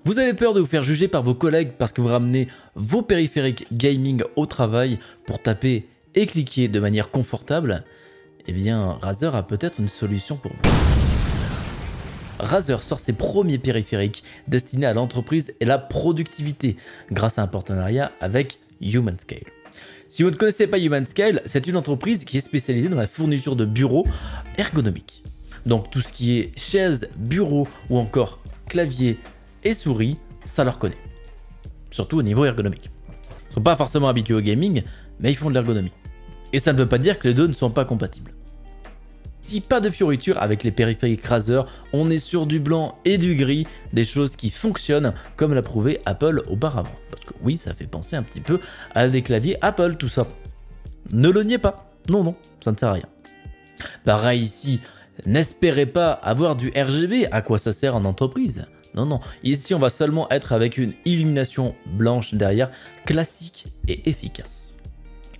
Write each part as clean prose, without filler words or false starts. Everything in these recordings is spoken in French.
Vous avez peur de vous faire juger par vos collègues parce que vous ramenez vos périphériques gaming au travail pour taper et cliquer de manière confortable? Eh bien, Razer a peut-être une solution pour vous. Razer sort ses premiers périphériques destinés à l'entreprise et la productivité grâce à un partenariat avec Humanscale. Si vous ne connaissez pas Humanscale, c'est une entreprise qui est spécialisée dans la fourniture de bureaux ergonomiques. Donc tout ce qui est chaises, bureaux ou encore clavier et souris, ça leur connaît. Surtout au niveau ergonomique. Ils ne sont pas forcément habitués au gaming, mais ils font de l'ergonomie. Et ça ne veut pas dire que les deux ne sont pas compatibles. Si pas de fioritures avec les périphériques Razer, on est sur du blanc et du gris, des choses qui fonctionnent comme l'a prouvé Apple auparavant. Parce que oui, ça fait penser un petit peu à des claviers Apple tout ça. Ne le niez pas, non, ça ne sert à rien. Pareil ici, n'espérez pas avoir du RGB, à quoi ça sert en entreprise? Non, ici on va seulement être avec une illumination blanche derrière, classique et efficace.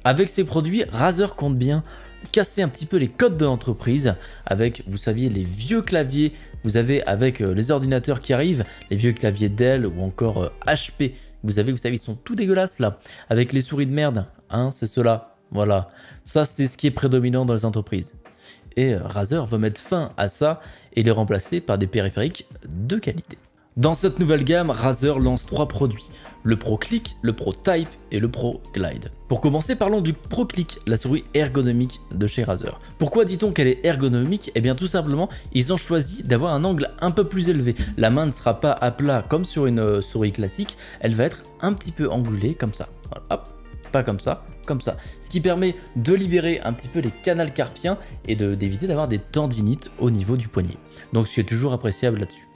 Avec ces produits, Razer compte bien casser un petit peu les codes de l'entreprise avec, vous saviez, les vieux claviers, vous avez avec les ordinateurs qui arrivent, les vieux claviers Dell ou encore HP, vous savez, ils sont tout dégueulasses là, avec les souris de merde, hein, c'est cela, voilà, ça c'est ce qui est prédominant dans les entreprises. Et Razer veut mettre fin à ça et les remplacer par des périphériques de qualité. Dans cette nouvelle gamme, Razer lance 3 produits, le Pro Click, le Pro Type et le Pro Glide. Pour commencer, parlons du Pro Click, la souris ergonomique de chez Razer. Pourquoi dit-on qu'elle est ergonomique? Eh bien tout simplement, ils ont choisi d'avoir un angle un peu plus élevé. La main ne sera pas à plat comme sur une souris classique, elle va être un petit peu angulée comme ça. Voilà, hop, pas comme ça, comme ça. Ce qui permet de libérer un petit peu les canals carpiens et d'éviter d'avoir des tendinites au niveau du poignet. Donc c'est toujours appréciable là-dessus.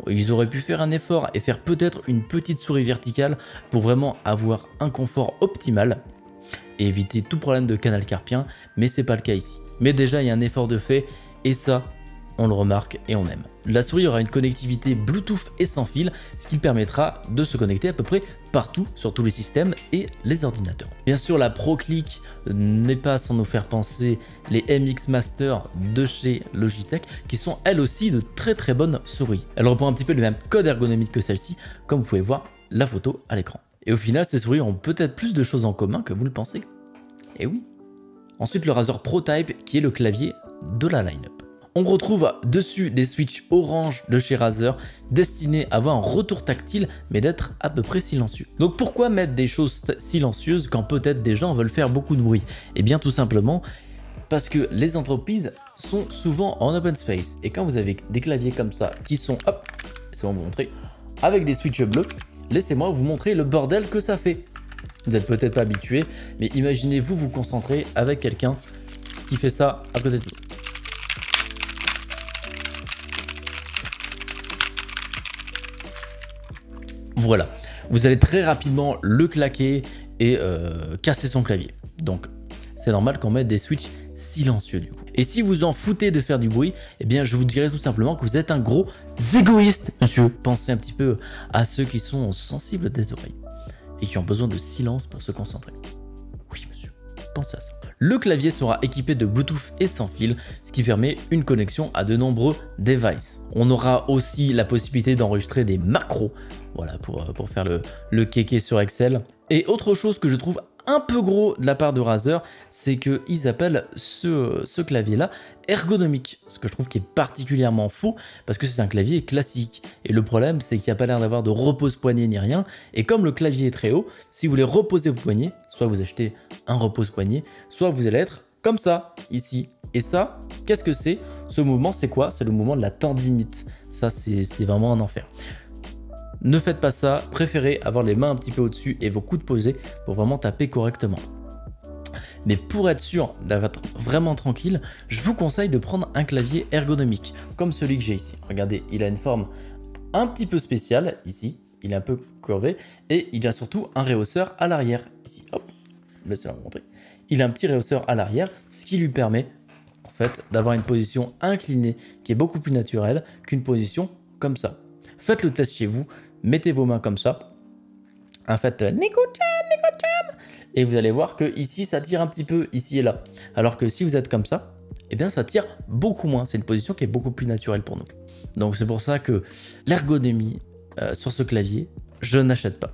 Ils auraient pu faire un effort et faire peut-être une petite souris verticale pour vraiment avoir un confort optimal et éviter tout problème de canal carpien, mais c'est pas le cas ici. Mais déjà il y a un effort de fait et ça on le remarque et on aime. La souris aura une connectivité Bluetooth et sans fil, ce qui permettra de se connecter à peu près partout sur tous les systèmes et les ordinateurs. Bien sûr, la Pro Click n'est pas sans nous faire penser les MX Master de chez Logitech, qui sont elles aussi de très bonnes souris. Elle reprend un petit peu le même code ergonomique que celle-ci, comme vous pouvez voir la photo à l'écran. Et au final, ces souris ont peut-être plus de choses en commun que vous le pensez. Et oui. Ensuite, le Razer Pro Type, qui est le clavier de la line-up. On retrouve dessus des switches orange de chez Razer destinés à avoir un retour tactile mais d'être à peu près silencieux. Donc pourquoi mettre des choses silencieuses quand peut-être des gens veulent faire beaucoup de bruit? Eh bien tout simplement parce que les entreprises sont souvent en open space et quand vous avez des claviers comme ça qui sont, hop, c'est bon vous montrer, avec des switches bleus, laissez-moi vous montrer le bordel que ça fait. Vous n'êtes peut-être pas habitué, mais imaginez-vous vous concentrer avec quelqu'un qui fait ça à côté de vous. Voilà, vous allez très rapidement le claquer et casser son clavier. Donc, c'est normal qu'on mette des switches silencieux du coup. Et si vous en foutez de faire du bruit, eh bien, je vous dirais tout simplement que vous êtes un gros égoïste, monsieur. Pensez un petit peu à ceux qui sont sensibles des oreilles et qui ont besoin de silence pour se concentrer. Oui, monsieur, pensez à ça. Le clavier sera équipé de Bluetooth et sans fil, ce qui permet une connexion à de nombreux devices. On aura aussi la possibilité d'enregistrer des macros, voilà, pour faire le kéké sur Excel. Et autre chose que je trouve un peu gros de la part de Razer, c'est qu'ils appellent ce clavier-là ergonomique, ce que je trouve qui est particulièrement faux, parce que c'est un clavier classique. Et le problème, c'est qu'il n'y a pas l'air d'avoir de repose-poignet ni rien, et comme le clavier est très haut, si vous voulez reposer vos poignets, soit vous achetez un repose-poignet, soit vous allez être comme ça, ici. Et ça, qu'est-ce que c'est? Ce mouvement, c'est quoi? C'est le mouvement de la tendinite. Ça, c'est vraiment un enfer. Ne faites pas ça, préférez avoir les mains un petit peu au-dessus et vos coudes posés pour vraiment taper correctement. Mais pour être sûr d'être vraiment tranquille, je vous conseille de prendre un clavier ergonomique, comme celui que j'ai ici. Regardez, il a une forme un petit peu spéciale, ici, il est un peu curvé, et il a surtout un rehausseur à l'arrière, ici, hop, laissez-moi vous montrer. Il a un petit rehausseur à l'arrière, ce qui lui permet, en fait, d'avoir une position inclinée qui est beaucoup plus naturelle qu'une position comme ça. Faites le test chez vous, mettez vos mains comme ça, faites Nico-chan, et vous allez voir que ici ça tire un petit peu ici et là. Alors que si vous êtes comme ça, eh bien ça tire beaucoup moins. C'est une position qui est beaucoup plus naturelle pour nous. Donc c'est pour ça que l'ergonomie sur ce clavier, je n'achète pas.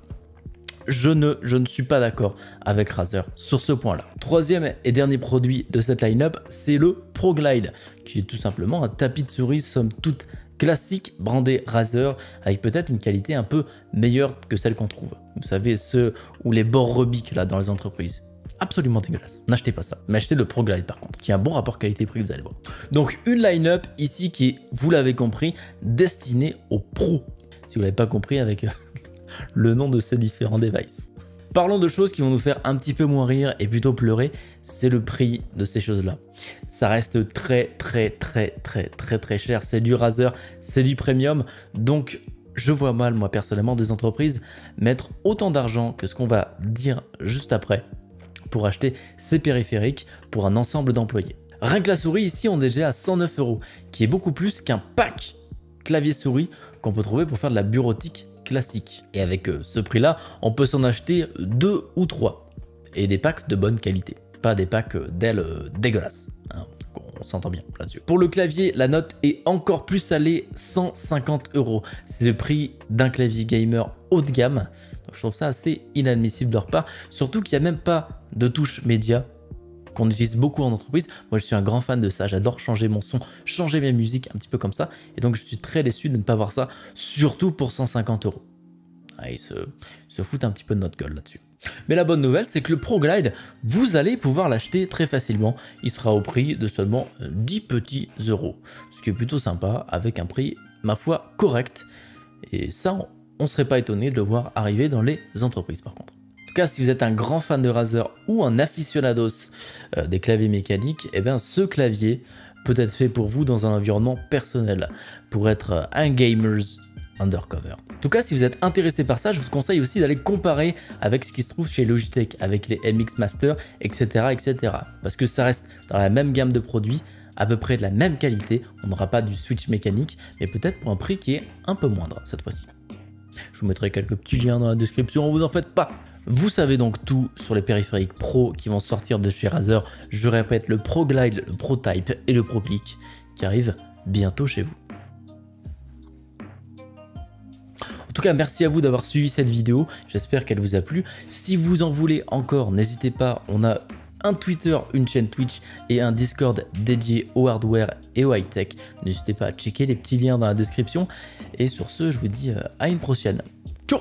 Je ne suis pas d'accord avec Razer sur ce point-là. Troisième et dernier produit de cette line-up, c'est le ProGlide, qui est tout simplement un tapis de souris somme toute classique brandé Razer, avec peut-être une qualité un peu meilleure que celle qu'on trouve. Vous savez, ceux où les bords rebiquent là dans les entreprises. Absolument dégueulasse. N'achetez pas ça. Mais achetez le ProGlide par contre, qui a un bon rapport qualité-prix, vous allez voir. Donc une line-up ici qui est, vous l'avez compris, destinée aux pros. Si vous l'avez pas compris avec le nom de ces différents devices. Parlons de choses qui vont nous faire un petit peu moins rire et plutôt pleurer, c'est le prix de ces choses-là. Ça reste très cher, c'est du Razer, c'est du premium, donc je vois mal moi personnellement des entreprises mettre autant d'argent que ce qu'on va dire juste après pour acheter ces périphériques pour un ensemble d'employés. Rien que la souris ici on est déjà à 109 €, qui est beaucoup plus qu'un pack clavier-souris qu'on peut trouver pour faire de la bureautique classique. Et avec ce prix-là, on peut s'en acheter 2 ou 3. Et des packs de bonne qualité. Pas des packs d'ailes dégueulasses. Hein, on s'entend bien là-dessus. Pour le clavier, la note est encore plus salée, 150 €. C'est le prix d'un clavier gamer haut de gamme. Donc, je trouve ça assez inadmissible de leur part. Surtout qu'il n'y a même pas de touche média qu'on utilise beaucoup en entreprise. Moi, je suis un grand fan de ça. J'adore changer mon son, changer mes musiques un petit peu comme ça. Et donc, je suis très déçu de ne pas voir ça, surtout pour 150 €. Ah, ils se foutent un petit peu de notre gueule là-dessus. Mais la bonne nouvelle, c'est que le ProGlide, vous allez pouvoir l'acheter très facilement. Il sera au prix de seulement 10 petits euros. Ce qui est plutôt sympa, avec un prix, ma foi, correct. Et ça, on ne serait pas étonné de le voir arriver dans les entreprises par contre. En tout cas, si vous êtes un grand fan de Razer ou un aficionados des claviers mécaniques, eh bien ce clavier peut être fait pour vous dans un environnement personnel, pour être un gamers undercover. En tout cas, si vous êtes intéressé par ça, je vous conseille aussi d'aller comparer avec ce qui se trouve chez Logitech, avec les MX Master, etc., etc. Parce que ça reste dans la même gamme de produits, à peu près de la même qualité. On n'aura pas du switch mécanique, mais peut-être pour un prix qui est un peu moindre cette fois-ci. Je vous mettrai quelques petits liens dans la description, vous en faites pas. Vous savez donc tout sur les périphériques pro qui vont sortir de chez Razer. Je répète, le ProGlide, le ProType et le ProClick qui arrivent bientôt chez vous. En tout cas, merci à vous d'avoir suivi cette vidéo. J'espère qu'elle vous a plu. Si vous en voulez encore, n'hésitez pas. On a un Twitter, une chaîne Twitch et un Discord dédié au hardware et au high-tech. N'hésitez pas à checker les petits liens dans la description. Et sur ce, je vous dis à une prochaine. Ciao!